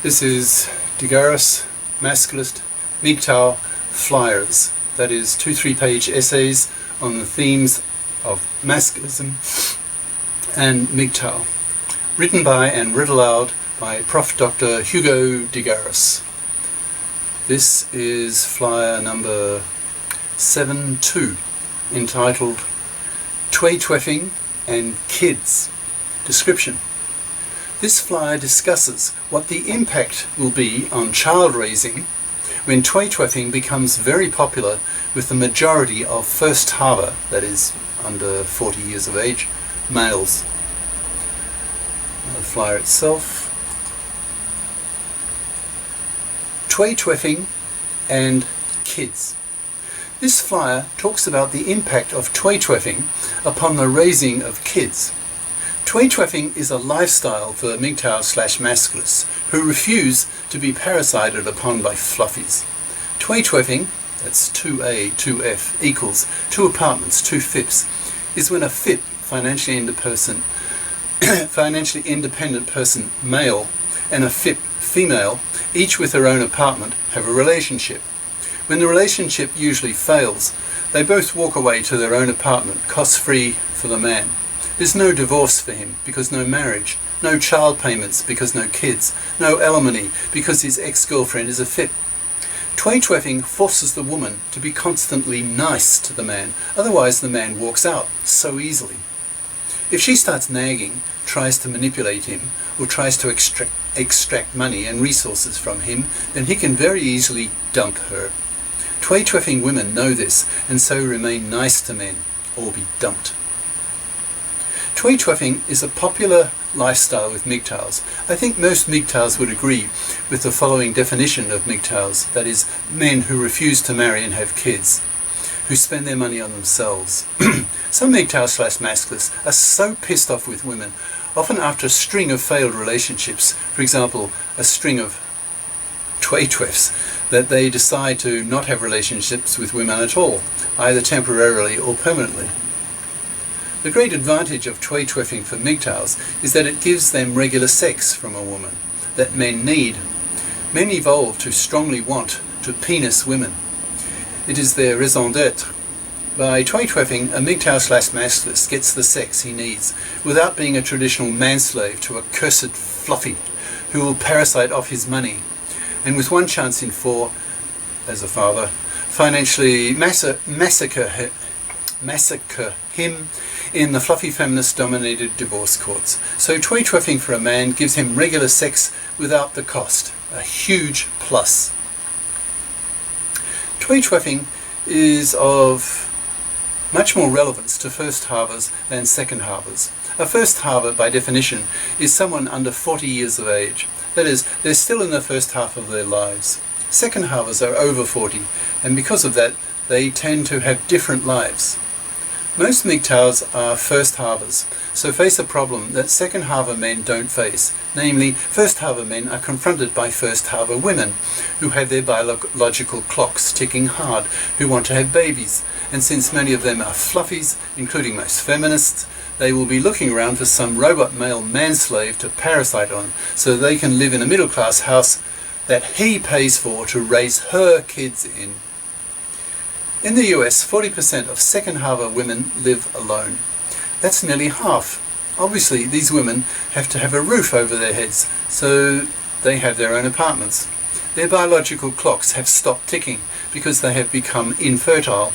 This is GARIS, Masculist, MGTOW flyers. That is 2 3-page essays on the themes of masculism and MGTOW, written by and read aloud by Prof. Dr. Hugo de GARIS. This is flyer number 7.2, entitled Twaytweffing and Kids. Description. This flyer discusses what the impact will be on child raising when twaytweffing becomes very popular with the majority of first halver, that is, under 40 years of age, males. The flyer itself. Twaytweffing and Kids. This flyer talks about the impact of twaytweffing upon the raising of kids. Twaytweffing is a lifestyle for MGTOW/masculists who refuse to be parasited upon by fluffies. Twaytweffing, that's 2A, 2F, equals 2 apartments, 2 FIPs, is when a FIP, financially independent person, male, and a FIP, female, each with their own apartment, have a relationship. When the relationship usually fails, they both walk away to their own apartment, cost-free for the man. There's no divorce for him because no marriage, no child payments because no kids, no alimony because his ex-girlfriend is a FIP. Twaytweffing forces the woman to be constantly nice to the man, otherwise the man walks out so easily. If she starts nagging, tries to manipulate him, or tries to extract money and resources from him, then he can very easily dump her. Twaytweffing women know this and so remain nice to men, or be dumped. Twaytweffing is a popular lifestyle with MGTOWs. I think most MGTOWs would agree with the following definition of MGTOWs, that is, men who refuse to marry and have kids, who spend their money on themselves. Some MGTOW/masculists are so pissed off with women, often after a string of failed relationships, for example, a string of twaytweffs, that they decide to not have relationships with women at all, either temporarily or permanently. The great advantage of twaytweffing for MGTOWs is that it gives them regular sex from a woman that men need. Men evolve to strongly want to penis women. It is their raison d'etre. By twaytweffing, a MGTOW/masculist gets the sex he needs without being a traditional manslave to a cursed fluffy who will parasite off his money, and with one chance in 4, as a father, financially massacre him in the fluffy feminist-dominated divorce courts. So twaytweffing for a man gives him regular sex without the cost, a huge plus. Twaytweffing is of much more relevance to first halvers than second halvers. A first halver, by definition, is someone under 40 years of age. That is, they're still in the first half of their lives. Second halvers are over 40, and because of that, they tend to have different lives. Most MGTOWs are first halvers, so face a problem that second halver men don't face. Namely, first halver men are confronted by first halver women who have their biological clocks ticking hard, who want to have babies, and since many of them are fluffies, including most feminists, they will be looking around for some robot male manslave to parasite on, so they can live in a middle-class house that he pays for to raise her kids in. In the US, 40% of second halver women live alone. That's nearly half. Obviously, these women have to have a roof over their heads, so they have their own apartments. Their biological clocks have stopped ticking because they have become infertile.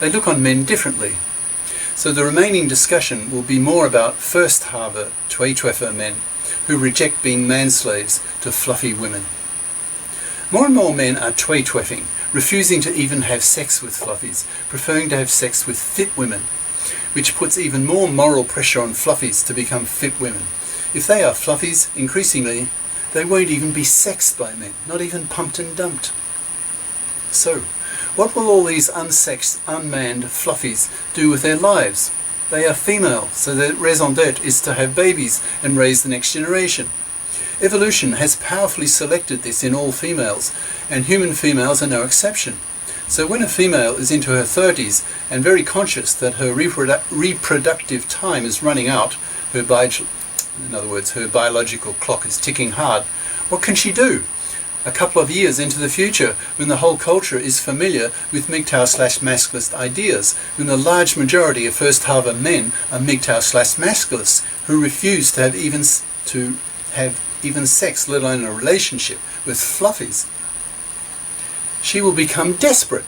They look on men differently. So the remaining discussion will be more about first halver twaytweffer men who reject being manslaves to fluffy women. More and more men are twaytweffing, refusing to even have sex with fluffies, preferring to have sex with fit women, which puts even more moral pressure on fluffies to become fit women. If they are fluffies, increasingly, they won't even be sexed by men, not even pumped and dumped. So, what will all these unsexed, unmanned fluffies do with their lives? They are female, so their raison d'etre is to have babies and raise the next generation. Evolution has powerfully selected this in all females, and human females are no exception. So when a female is into her 30s and very conscious that her reproductive time is running out, in other words, her biological clock is ticking hard, What can she do? A couple of years into the future, when the whole culture is familiar with MGTOW/masculist ideas, when the large majority of first harver men are MGTOW/masculists who refuse to have even sex, let alone a relationship with fluffies. She will become desperate.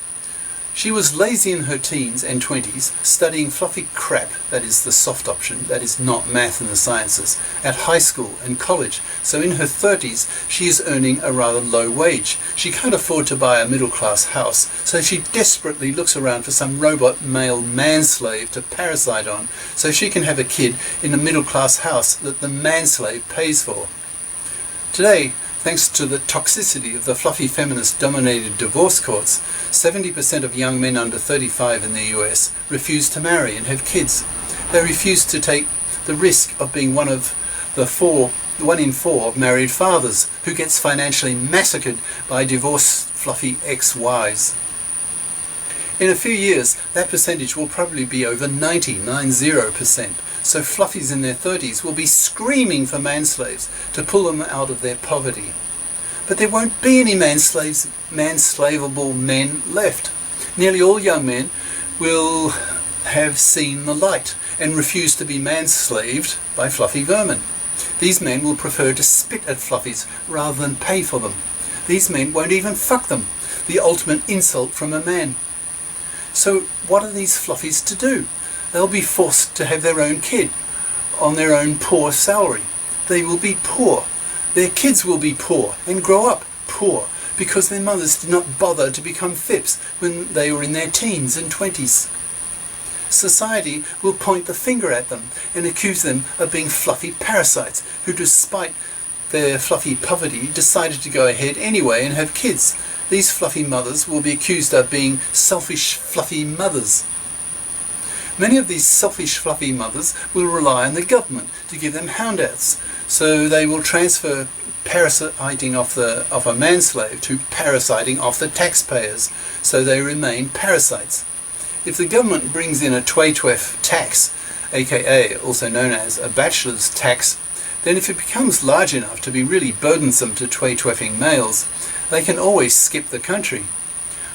She was lazy in her teens and 20s, studying fluffy crap, that is the soft option, that is not math and the sciences, at high school and college. So in her 30s, she is earning a rather low wage. She can't afford to buy a middle-class house, so she desperately looks around for some robot male manslave to parasite on, so she can have a kid in a middle-class house that the manslave pays for. Today, thanks to the toxicity of the fluffy feminist-dominated divorce courts, 70% of young men under 35 in the US refuse to marry and have kids. They refuse to take the risk of being one in four of married fathers who gets financially massacred by divorced fluffy ex-wives. In a few years, that percentage will probably be over 90%. So fluffies in their 30s will be screaming for manslaves to pull them out of their poverty. But there won't be any manslavable men left. Nearly all young men will have seen the light and refuse to be manslaved by fluffy vermin. These men will prefer to spit at fluffies rather than pay for them. These men won't even fuck them, the ultimate insult from a man. So what are these fluffies to do? They'll be forced to have their own kid on their own poor salary. They will be poor. Their kids will be poor and grow up poor because their mothers did not bother to become FIPs when they were in their teens and 20s. Society will point the finger at them and accuse them of being fluffy parasites who, despite their fluffy poverty, decided to go ahead anyway and have kids. These fluffy mothers will be accused of being selfish fluffy mothers. Many of these selfish fluffy mothers will rely on the government to give them handouts, so they will transfer parasiting off a manslave to parasiting off the taxpayers, so they remain parasites. If the government brings in a Twaytweff tax, aka also known as a bachelor's tax, then if it becomes large enough to be really burdensome to Twaytweffing males, they can always skip the country.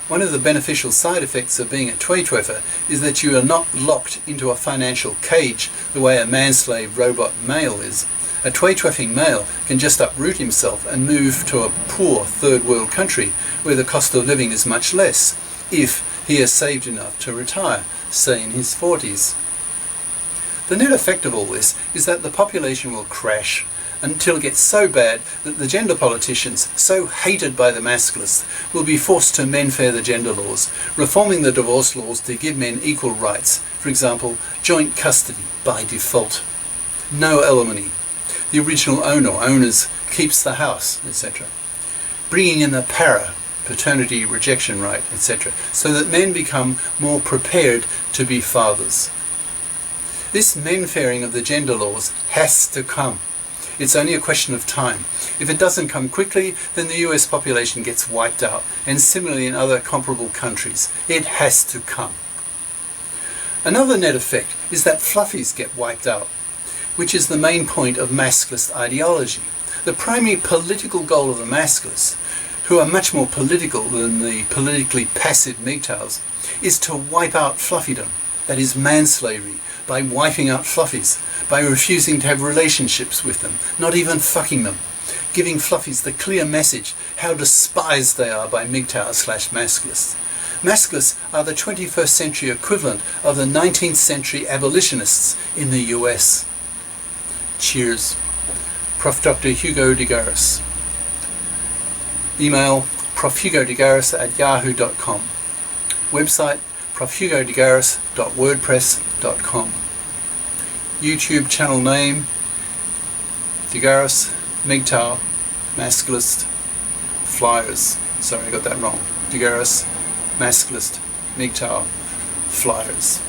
One of the beneficial side effects of being a Twaytweffer is that you are not locked into a financial cage the way a manslave robot male is. A Twaytweffing male can just uproot himself and move to a poor third world country where the cost of living is much less, if he has saved enough to retire, say in his 40s. The net effect of all this is that the population will crash until it gets so bad that the gender politicians, so hated by the masculists, will be forced to amend the gender laws, reforming the divorce laws to give men equal rights, for example, joint custody by default, no alimony, the original owners keeps the house, etc. Bringing in the paternity rejection right, etc., so that men become more prepared to be fathers. This men-fairing of the gender laws has to come. It's only a question of time. If it doesn't come quickly, then the US population gets wiped out, and similarly in other comparable countries. It has to come. Another net effect is that fluffies get wiped out, which is the main point of masculist ideology. The primary political goal of the masculists, who are much more political than the politically passive MGTOWs, is to wipe out fluffydom, that is manslavery, by wiping out fluffies, by refusing to have relationships with them, not even fucking them, giving fluffies the clear message how despised they are by MGTOW/masculists. Masculists are the 21st century equivalent of the 19th century abolitionists in the US. Cheers. Prof. Dr. Hugo de GARIS. Email profhugodegaris@yahoo.com. Website profhugodegaris.wordpress.com. YouTube channel name DeGaris, MGTOW, Masculist, Flyers. Sorry, I got that wrong. DeGaris, Masculist, MGTOW, Flyers.